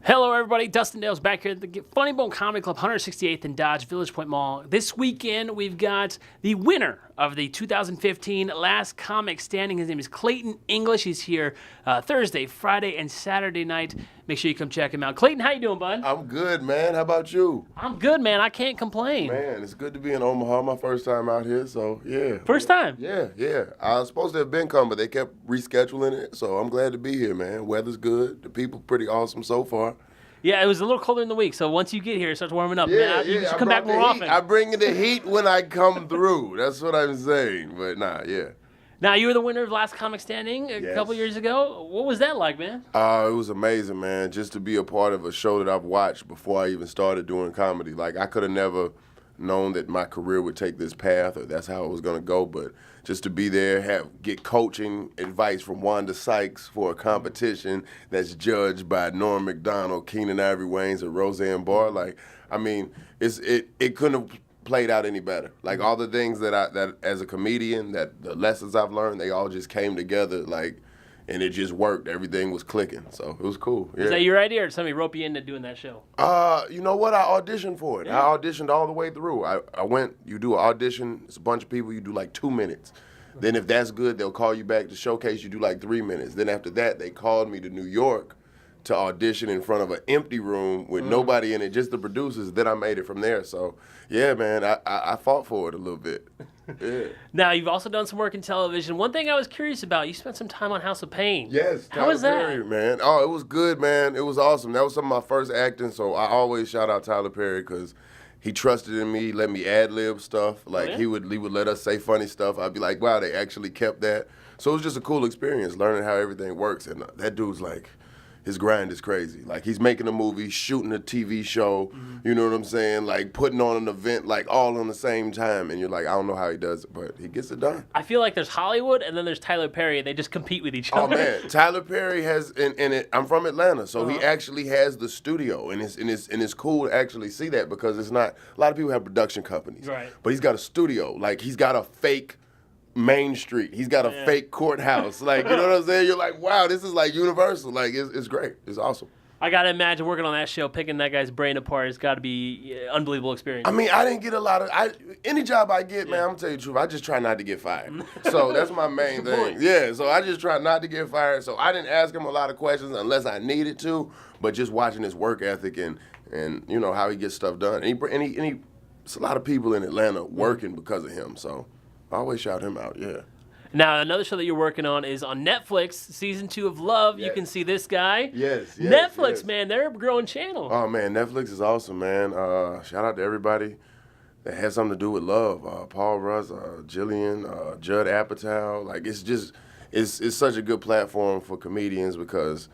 Hello, everybody. Dustin Dale's back here at the Funny Bone Comedy Club, 168th and Dodge, Village Point Mall. This weekend, we've got the winner of the 2015 Last Comic Standing. His name is Clayton English. He's here Thursday, Friday, and Saturday night. Make sure you come check him out. Clayton, how you doing, bud? I'm good, man. How about you? I'm good, man. I can't complain. Man, it's good to be in Omaha. My first time out here, so yeah. First time? Yeah. I was supposed to have been coming, but they kept rescheduling it, so I'm glad to be here, man. Weather's good. The people pretty awesome so far. Yeah, it was a little colder in the week, so once you get here, it starts warming up. Yeah, You should come back more often. I bring the heat when I come through. That's what I'm saying. But yeah. Now, you were the winner of Last Comic Standing a couple years ago. What was that like, man? It was amazing, man, just to be a part of a show that I've watched before I even started doing comedy. Like, I could have never known that my career would take this path or that's how it was going to go, but just to be there, get coaching advice from Wanda Sykes for a competition that's judged by Norm Macdonald, Keenan Ivory Wayans, and Roseanne Barr. Like, I mean, it couldn't have played out any better. Like, all the things that as a comedian, that the lessons I've learned, they all just came together, like, and it just worked. Everything was clicking, so it was cool. Yeah. Was that your idea, or did somebody rope you into doing that show? You know what? I auditioned for it. Yeah. I auditioned all the way through. I went, you do an audition, it's a bunch of people, you do like 2 minutes. Then if that's good, they'll call you back to showcase, you do like 3 minutes. Then after that, they called me to New York to audition in front of an empty room with nobody in it, just the producers. Then I made it from there. So, yeah, man, I fought for it a little bit. Yeah. Now, you've also done some work in television. One thing I was curious about, you spent some time on House of Payne. Yes. How was that? Perry, man. Oh, it was good, man. It was awesome. That was some of my first acting, so I always shout out Tyler Perry because he trusted in me, let me ad-lib stuff. Like, he would let us say funny stuff. I'd be like, wow, they actually kept that. So it was just a cool experience, learning how everything works. And that dude's like, his grind is crazy. Like, he's making a movie, shooting a TV show, you know what I'm saying? Like, putting on an event, like, all on the same time. And you're like, I don't know how he does it, but he gets it done. I feel like there's Hollywood and then there's Tyler Perry, and they just compete with each other. Oh, man. Tyler Perry has, I'm from Atlanta, so he actually has the studio. And it's cool to actually see that because it's not, a lot of people have production companies. Right. But he's got a studio. Like, he's got a fake Main Street. He's got a fake courthouse. Like, you know what I'm saying? You're like, wow, this is like Universal. Like, it's great. It's awesome. I got to imagine working on that show, picking that guy's brain apart, has got to be an unbelievable experience. I mean, I didn't get a lot of, any job I get, man, I'm going to tell you the truth, I just try not to get fired. So that's my main thing. Yeah, so I just try not to get fired. So I didn't ask him a lot of questions unless I needed to, but just watching his work ethic and you know, how he gets stuff done. And it's a lot of people in Atlanta working because of him, so I always shout him out, yeah. Now, another show that you're working on is on Netflix, Season 2 of Love. Yes. You can see this guy. Yes. Netflix, man, they're a growing channel. Oh, man, Netflix is awesome, man. Shout out to everybody that has something to do with love. Paul Russ, Jillian, Judd Apatow. Like, it's such a good platform for comedians because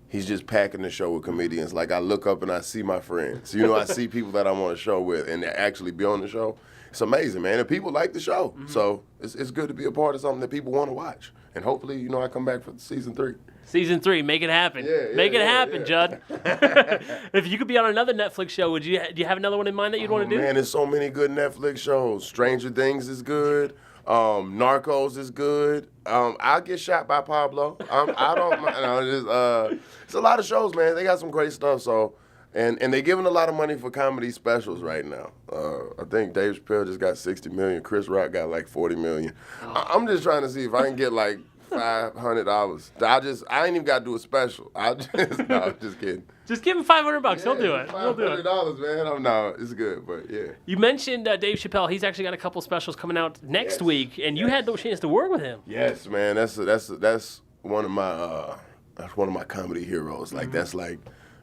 he's just packing the show with comedians. Like, I look up and I see my friends. You know, I see people that I'm on a show with and they actually be on the show. It's amazing, man, and people like the show. So it's good to be a part of something that people want to watch. And hopefully, you know, I come back for season 3. Season 3, make it happen. Make it happen, Judd. If you could be on another Netflix show, do you have another one in mind that you'd want to do? Man, there's so many good Netflix shows. Stranger Things is good. Narcos is good. I'll get shot by Pablo. I don't mind. It's a lot of shows, man. They got some great stuff, so. And they're giving a lot of money for comedy specials right now. I think Dave Chappelle just got $60 million. Chris Rock got like $40 million. I'm just trying to see if I can get like $500. I ain't even got to do a special. I'm just kidding. Just give him $500. He'll do it. $500, man. No, it's good, but yeah. You mentioned Dave Chappelle. He's actually got a couple specials coming out next week, and you had the chance to work with him. Yes, man. That's one of my comedy heroes. Like that's like,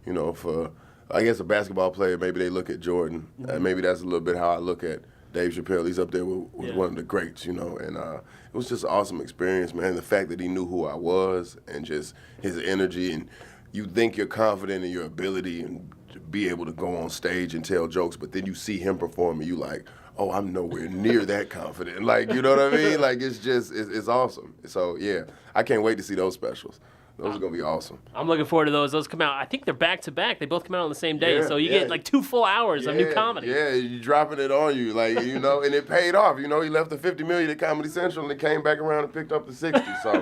you know, for I guess a basketball player, maybe they look at Jordan. Maybe that's a little bit how I look at Dave Chappelle. He's up there with one of the greats, you know. And it was just an awesome experience, man. The fact that he knew who I was and just his energy. And you think you're confident in your ability and to be able to go on stage and tell jokes, but then you see him perform and you like, oh, I'm nowhere near that confident. Like, you know what I mean? Like, it's awesome. So, yeah, I can't wait to see those specials. Those are going to be awesome. I'm looking forward to those. Those come out. I think they're back to back. They both come out on the same day. Yeah, So you get like 2 full hours of new comedy. Yeah, you're dropping it on you. Like, you know, and it paid off. You know, he left the $50 million at Comedy Central and it came back around and picked up the 60. So,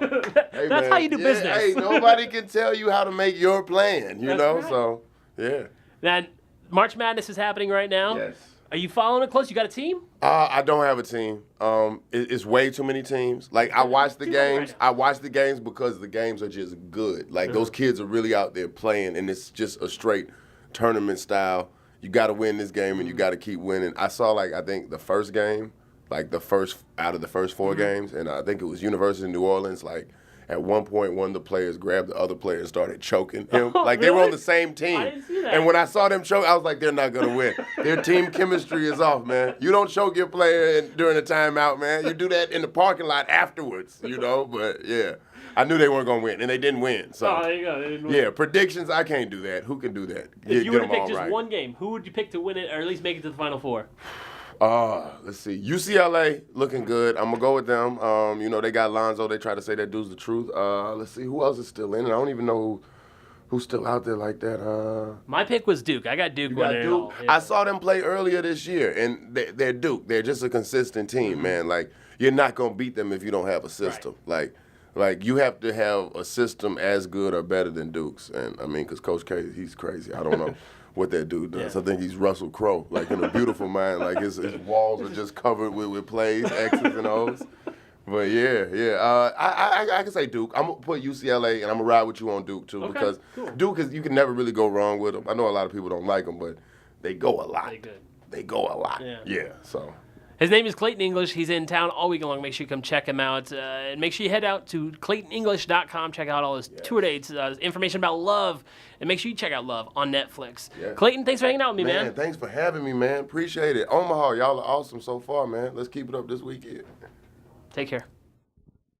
hey, That's man, how you do business. Hey, nobody can tell you how to make your plan, you know? right. So, yeah. Now, March Madness is happening right now. Yes. Are you following it close? You got a team? I don't have a team. It's way too many teams. Like, I watch the games. I watch the games because the games are just good. Like, those kids are really out there playing, and it's just a straight tournament style. You got to win this game, and you got to keep winning. I saw, like, I think the first game, like the first out of the first 4 games, and I think it was University of New Orleans, like, at one point, one of the players grabbed the other player and started choking him. Like, they were on the same team. I didn't see that. And when I saw them choke, I was like, they're not going to win. Their team chemistry is off, man. You don't choke your player during a timeout, man. You do that in the parking lot afterwards, you know? But, yeah, I knew they weren't going to win, and they didn't win. So, Oh, there you go. They didn't win. yeah, predictions, I can't do that. Who can do that? If you were to Get 'em pick all just right. one game, who would you pick to win it or at least make it to the Final Four? Let's see. UCLA looking good. I'm gonna go with them. You know, they got Lonzo. They try to say that dude's the truth. Let's see who else is still in it. I don't even know who's still out there like that. My pick was Duke. I got Duke winning it all. Yeah. I saw them play earlier this year, and they're Duke. They're just a consistent team, man. Like, you're not gonna beat them if you don't have a system. Like you have to have a system as good or better than Duke's. And I mean, because Coach K, he's crazy. I don't know what that dude does. Yeah. I think he's Russell Crowe, like in A Beautiful Mind. Like his walls are just covered with plays, X's and O's. But yeah. I can say Duke. I'm gonna put UCLA, and I'm gonna ride with you on Duke too, Okay, because cool. Duke is, you can never really go wrong with them. I know a lot of people don't like them, but they go a lot. They good. They go a lot. Yeah. So. His name is Clayton English. He's in town all week long. Make sure you come check him out. And make sure you head out to ClaytonEnglish.com. Check out all his tour dates, information about Love. And make sure you check out Love on Netflix. Yeah. Clayton, thanks for hanging out with me, man. Thanks for having me, man. Appreciate it. Omaha, y'all are awesome so far, man. Let's keep it up this weekend. Take care.